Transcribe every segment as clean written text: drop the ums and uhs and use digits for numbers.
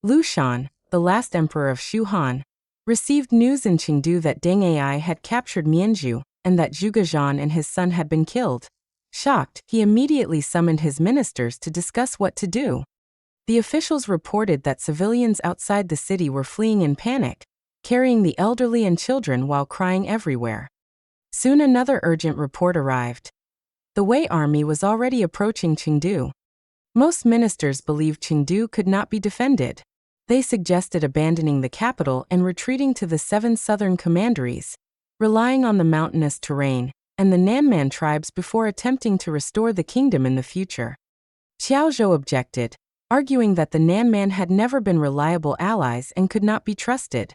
Liu Shan, the last emperor of Shu Han, received news in Chengdu that Deng Ai had captured Mianzhu and that Zhuge Zhan and his son had been killed. Shocked, he immediately summoned his ministers to discuss what to do. The officials reported that civilians outside the city were fleeing in panic, carrying the elderly and children while crying everywhere. Soon another urgent report arrived. The Wei army was already approaching Chengdu. Most ministers believed Chengdu could not be defended. They suggested abandoning the capital and retreating to the 7 southern commanderies, relying on the mountainous terrain and the Nanman tribes before attempting to restore the kingdom in the future. Qiao Zhou objected, arguing that the Nanman had never been reliable allies and could not be trusted.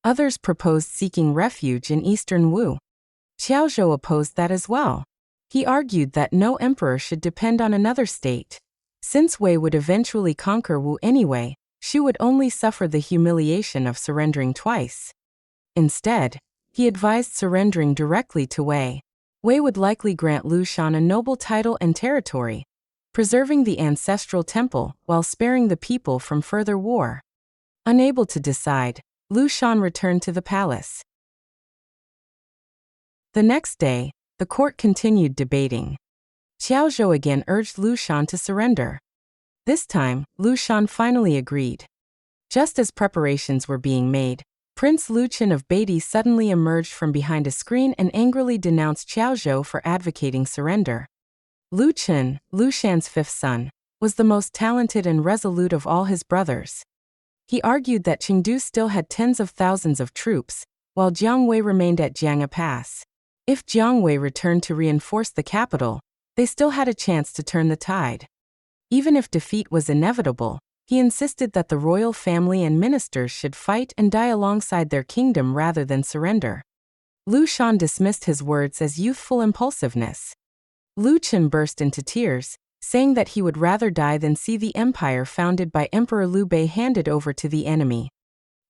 Others proposed seeking refuge in eastern Wu. Qiao Zhou opposed that as well. He argued that no emperor should depend on another state. Since Wei would eventually conquer Wu anyway, Shu would only suffer the humiliation of surrendering twice. Instead, he advised surrendering directly to Wei. Wei would likely grant Liu Shan a noble title and territory, preserving the ancestral temple while sparing the people from further war. Unable to decide, Liu Shan returned to the palace. The next day, the court continued debating. Qiao Zhou again urged Liu Shan to surrender. This time, Liu Shan finally agreed. Just as preparations were being made, Prince Liu Chen of Beatty suddenly emerged from behind a screen and angrily denounced Qiao Zhou for advocating surrender. Liu Chen, Liu Shan's 5th son, was the most talented and resolute of all his brothers. He argued that Chengdu still had tens of thousands of troops, while Jiang Wei remained at Jiange Pass. If Jiang Wei returned to reinforce the capital, they still had a chance to turn the tide. Even if defeat was inevitable, he insisted that the royal family and ministers should fight and die alongside their kingdom rather than surrender. Liu Shan dismissed his words as youthful impulsiveness. Liu Chen burst into tears, saying that he would rather die than see the empire founded by Emperor Liu Bei handed over to the enemy.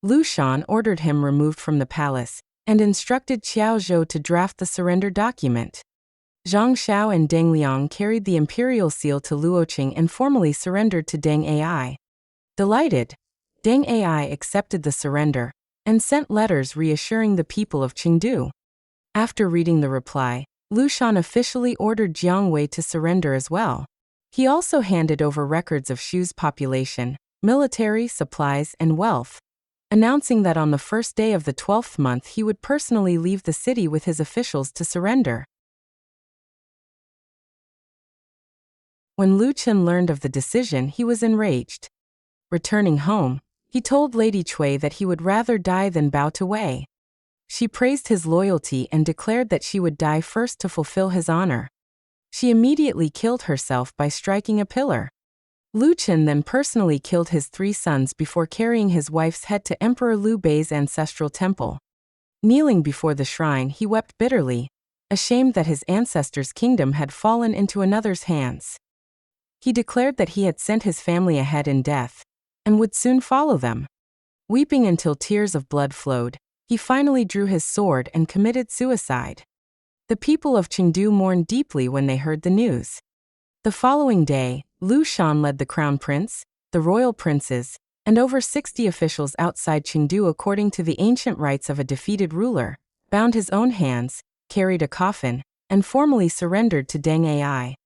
Liu Shan ordered him removed from the palace and instructed Qiao Zhou to draft the surrender document. Zhang Xiao and Deng Liang carried the imperial seal to Luoqing and formally surrendered to Deng Ai. Delighted, Deng Ai accepted the surrender and sent letters reassuring the people of Chengdu. After reading the reply, Liu Shan officially ordered Jiang Wei to surrender as well. He also handed over records of Shu's population, military, supplies, and wealth, announcing that on the first day of the 12th month he would personally leave the city with his officials to surrender. When Liu Chen learned of the decision, he was enraged. Returning home, he told Lady Cui that he would rather die than bow to Wei. She praised his loyalty and declared that she would die first to fulfill his honor. She immediately killed herself by striking a pillar. Liu Chen then personally killed his 3 sons before carrying his wife's head to Emperor Liu Bei's ancestral temple. Kneeling before the shrine, he wept bitterly, ashamed that his ancestors' kingdom had fallen into another's hands. He declared that he had sent his family ahead in death and would soon follow them. Weeping until tears of blood flowed, he finally drew his sword and committed suicide. The people of Chengdu mourned deeply when they heard the news. The following day, Liu Shan led the crown prince, the royal princes, and over 60 officials outside Chengdu according to the ancient rites of a defeated ruler, bound his own hands, carried a coffin, and formally surrendered to Deng Ai.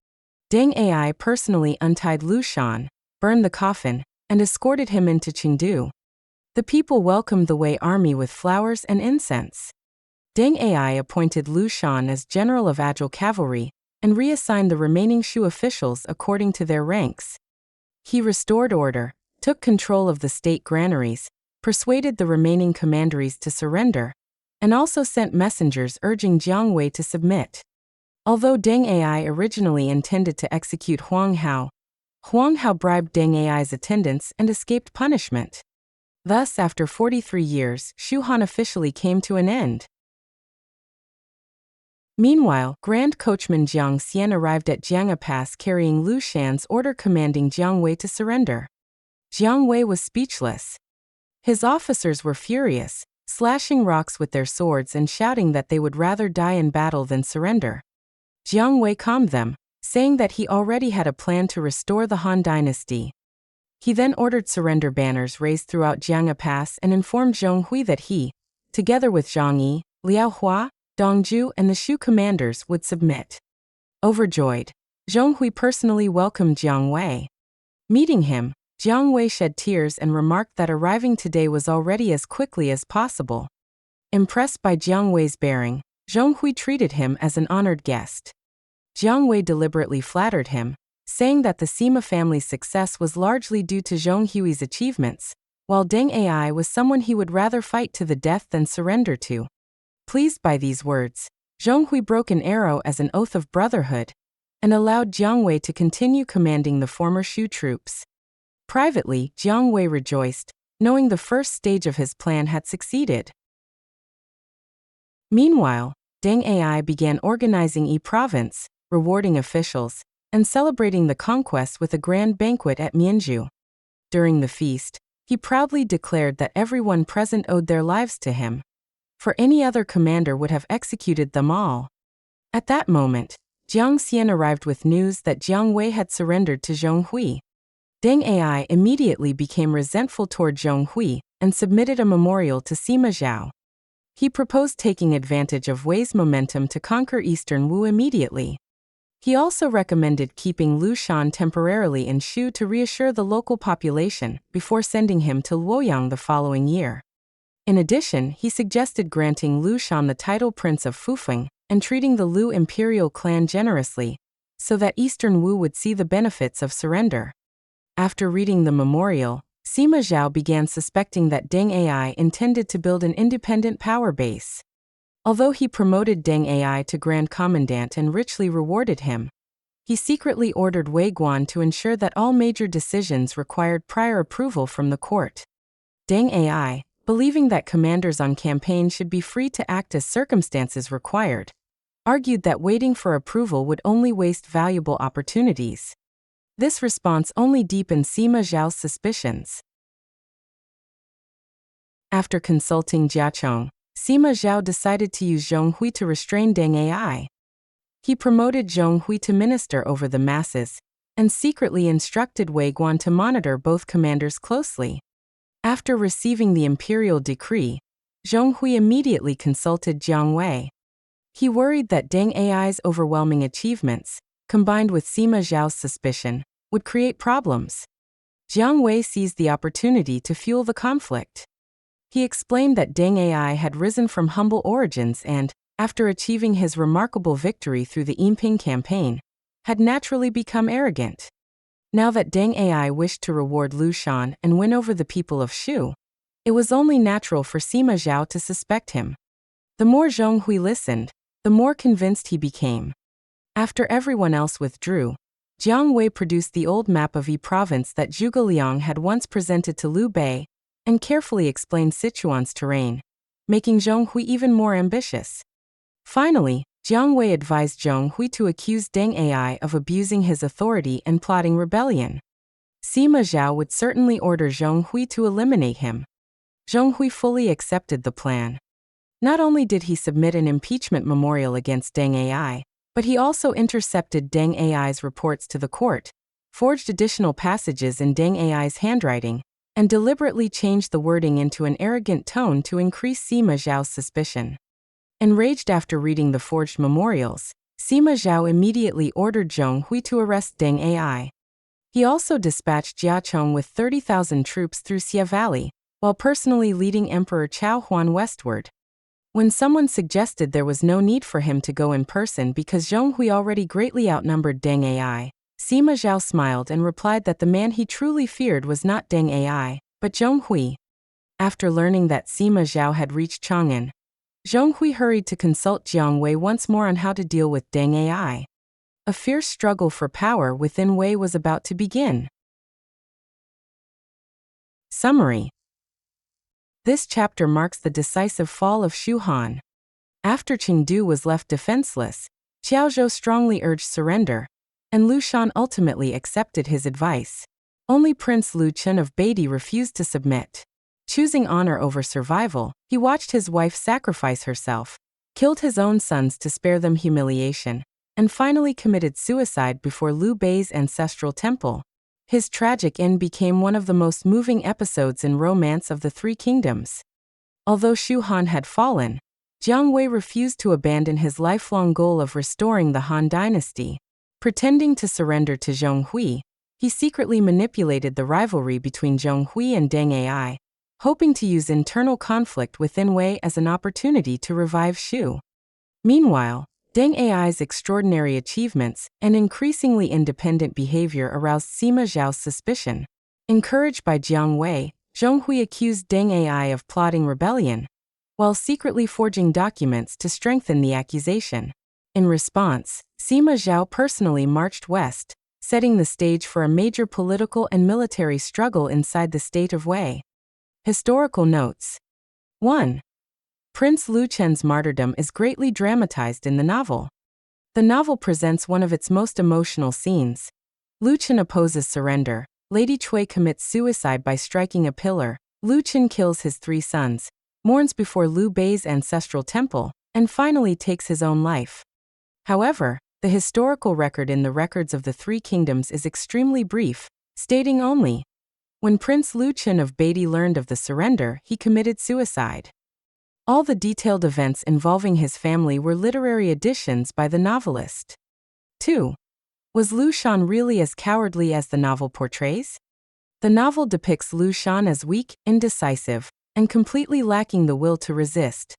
Deng Ai personally untied Liu Shan, burned the coffin, and escorted him into Chengdu. The people welcomed the Wei army with flowers and incense. Deng Ai appointed Liu Shan as general of agile cavalry and reassigned the remaining Shu officials according to their ranks. He restored order, took control of the state granaries, persuaded the remaining commanderies to surrender, and also sent messengers urging Jiang Wei to submit. Although Deng Ai originally intended to execute Huang Hao bribed Deng Ai's attendants and escaped punishment. Thus, after 43 years, Shu Han officially came to an end. Meanwhile, Grand Coachman Jiang Xian arrived at Jiange Pass carrying Liu Shan's order commanding Jiang Wei to surrender. Jiang Wei was speechless. His officers were furious, slashing rocks with their swords and shouting that they would rather die in battle than surrender. Jiang Wei calmed them, saying that he already had a plan to restore the Han dynasty. He then ordered surrender banners raised throughout Jiange Pass and informed Zhong Hui that he, together with Zhang Yi, Liao Hua, Dong Zhu and the Shu commanders, would submit. Overjoyed, Zhong Hui personally welcomed Jiang Wei. Meeting him, Jiang Wei shed tears and remarked that arriving today was already as quickly as possible. Impressed by Jiang Wei's bearing, Zhong Hui treated him as an honored guest. Jiang Wei deliberately flattered him, saying that the Sima family's success was largely due to Zhong Hui's achievements, while Deng Ai was someone he would rather fight to the death than surrender to. Pleased by these words, Zhong Hui broke an arrow as an oath of brotherhood and allowed Jiang Wei to continue commanding the former Shu troops. Privately, Jiang Wei rejoiced, knowing the first stage of his plan had succeeded. Meanwhile, Deng Ai began organizing Yi-province, rewarding officials, and celebrating the conquest with a grand banquet at Mianzhu. During the feast, he proudly declared that everyone present owed their lives to him, for any other commander would have executed them all. At that moment, Jiang Xian arrived with news that Jiang Wei had surrendered to Zhong Hui. Deng Ai immediately became resentful toward Zhong Hui and submitted a memorial to Sima Zhao. He proposed taking advantage of Wei's momentum to conquer eastern Wu immediately. He also recommended keeping Liu Shan temporarily in Shu to reassure the local population before sending him to Luoyang the following year. In addition, he suggested granting Liu Shan the title Prince of Fufeng and treating the Liu imperial clan generously, so that eastern Wu would see the benefits of surrender. After reading the memorial, Sima Zhao began suspecting that Deng Ai intended to build an independent power base. Although he promoted Deng Ai to Grand Commandant and richly rewarded him, he secretly ordered Wei Guan to ensure that all major decisions required prior approval from the court. Deng Ai, believing that commanders on campaign should be free to act as circumstances required, argued that waiting for approval would only waste valuable opportunities. This response only deepened Sima Zhao's suspicions. After consulting Jiachong, Sima Zhao decided to use Zhong Hui to restrain Deng Ai. He promoted Zhong Hui to minister over the masses, and secretly instructed Wei Guan to monitor both commanders closely. After receiving the imperial decree, Zhong Hui immediately consulted Jiang Wei. He worried that Deng Ai's overwhelming achievements, combined with Sima Zhao's suspicion, would create problems. Jiang Wei seized the opportunity to fuel the conflict. He explained that Deng Ai had risen from humble origins and, after achieving his remarkable victory through the Yinping campaign, had naturally become arrogant. Now that Deng Ai wished to reward Liu Shan and win over the people of Shu, it was only natural for Sima Zhao to suspect him. The more Zhong Hui listened, the more convinced he became. After everyone else withdrew, Jiang Wei produced the old map of Yi province that Zhuge Liang had once presented to Liu Bei, and carefully explained Sichuan's terrain, making Zhong Hui even more ambitious. Finally, Jiang Wei advised Zhong Hui to accuse Deng Ai of abusing his authority and plotting rebellion. Sima Zhao would certainly order Zhong Hui to eliminate him. Zhong Hui fully accepted the plan. Not only did he submit an impeachment memorial against Deng Ai, but he also intercepted Deng Ai's reports to the court, forged additional passages in Deng Ai's handwriting, and deliberately changed the wording into an arrogant tone to increase Sima Zhao's suspicion. Enraged after reading the forged memorials, Sima Zhao immediately ordered Zhong Hui to arrest Deng Ai. He also dispatched Jiachong with 30,000 troops through Xie Valley, while personally leading Emperor Chao Huan westward. When someone suggested there was no need for him to go in person because Zhong Hui already greatly outnumbered Deng Ai, Sima Zhao smiled and replied that the man he truly feared was not Deng Ai, but Zhong Hui. After learning that Sima Zhao had reached Chang'an, Zhong Hui hurried to consult Jiang Wei once more on how to deal with Deng Ai. A fierce struggle for power within Wei was about to begin. Summary. This chapter marks the decisive fall of Shu Han. After Chengdu was left defenseless, Xiaozhou strongly urged surrender, and Liu Shan ultimately accepted his advice. Only Prince Liu Chen of Beidi refused to submit. Choosing honor over survival, he watched his wife sacrifice herself, killed his own sons to spare them humiliation, and finally committed suicide before Liu Bei's ancestral temple. His tragic end became one of the most moving episodes in Romance of the Three Kingdoms. Although Shu Han had fallen, Jiang Wei refused to abandon his lifelong goal of restoring the Han dynasty. Pretending to surrender to Zhong Hui, he secretly manipulated the rivalry between Zhong Hui and Deng Ai, hoping to use internal conflict within Wei as an opportunity to revive Shu. Meanwhile, Deng Ai's extraordinary achievements and increasingly independent behavior aroused Sima Zhao's suspicion. Encouraged by Jiang Wei, Zhong Hui accused Deng Ai of plotting rebellion, while secretly forging documents to strengthen the accusation. In response, Sima Zhao personally marched west, setting the stage for a major political and military struggle inside the state of Wei. Historical notes. 1. Prince Liu Chen's martyrdom is greatly dramatized in the novel. The novel presents one of its most emotional scenes. Liu Chen opposes surrender. Lady Cui commits suicide by striking a pillar. Liu Chen kills his 3 sons, mourns before Liu Bei's ancestral temple, and finally takes his own life. However, the historical record in the records of the Three Kingdoms is extremely brief, stating only, when Prince Liu Chen of Beatty learned of the surrender, he committed suicide. All the detailed events involving his family were literary additions by the novelist. 2. Was Liu Shan really as cowardly as the novel portrays? The novel depicts Liu Shan as weak, indecisive, and completely lacking the will to resist.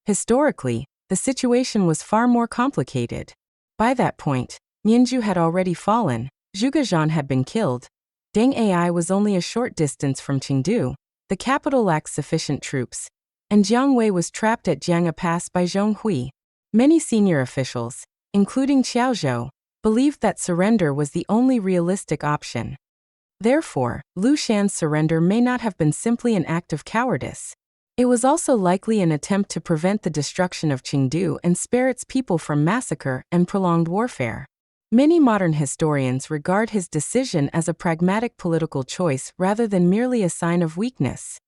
Historically, the situation was far more complicated. By that point, Mianzhu had already fallen, Zhuge had been killed, Deng Ai was only a short distance from Chengdu, the capital lacked sufficient troops, and Jiang Wei was trapped at Jiange Pass by Zhong Hui. Many senior officials, including Xiaozhou, believed that surrender was the only realistic option. Therefore, Liu Shan's surrender may not have been simply an act of cowardice. It was also likely an attempt to prevent the destruction of Chengdu and spare its people from massacre and prolonged warfare. Many modern historians regard his decision as a pragmatic political choice rather than merely a sign of weakness.